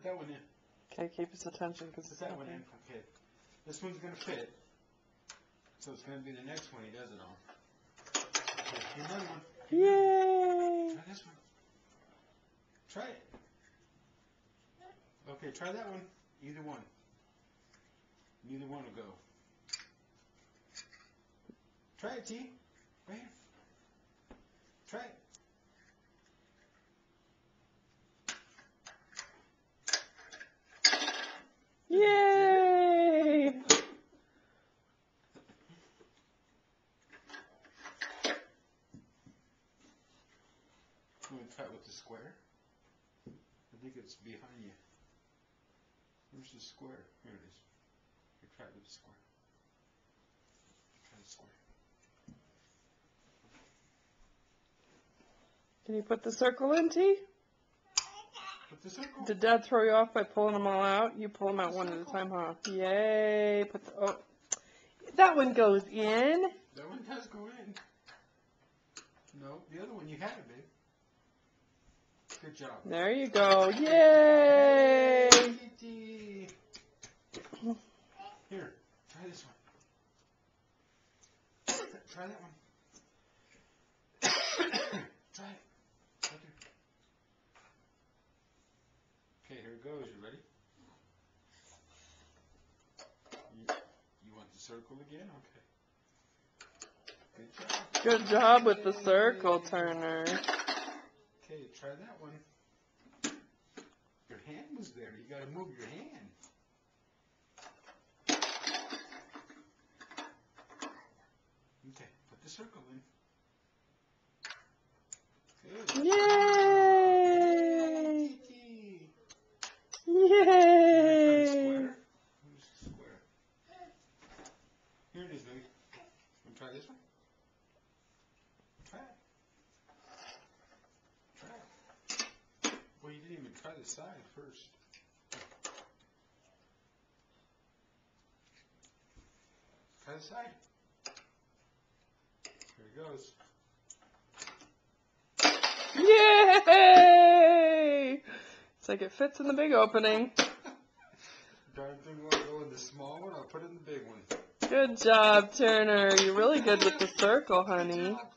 Put that one in. Okay, keep his attention because Put it's that one in. Okay. This one's going to fit. So it's going to be the next one he does it on. Okay, here's another one. Yay! Try this one. Try it. Okay, try that one. Either one. Neither one will go. Try it, T. Right here. Try it. Yay! I'm going to try it with the square. I think it's behind you. Where's the square? Here it is. Okay, try it with the square. Try the square. Can you put the circle in, T? Put the circle. Did Dad throw you off by pulling them all out? You pull them out one at a time, huh? Yay! Put the, oh, that one goes in. That one does go in. No, the other one you had it, babe. Good job. There you go. Yay! Kitty. Here, try this one. Try that one. Try it. Right there. Okay, here it goes. You ready? You want the circle again? Okay. Good job. Good job with the circle, Turner. Okay, try that one. Your hand was there. You got to move your hand. Okay, put the circle in. Good. Yay! Kitty. Yay! Square. Where's the square? Here it is, baby. Want to try this one? Try it. Try it. Well, you didn't even try the side first. Try the side. Here it goes. Yay! It's like it fits in the big opening. Darn thing won't go in the small one. I'll put it in the big one. Good job, Turner. You're really good with the circle, honey. Good job,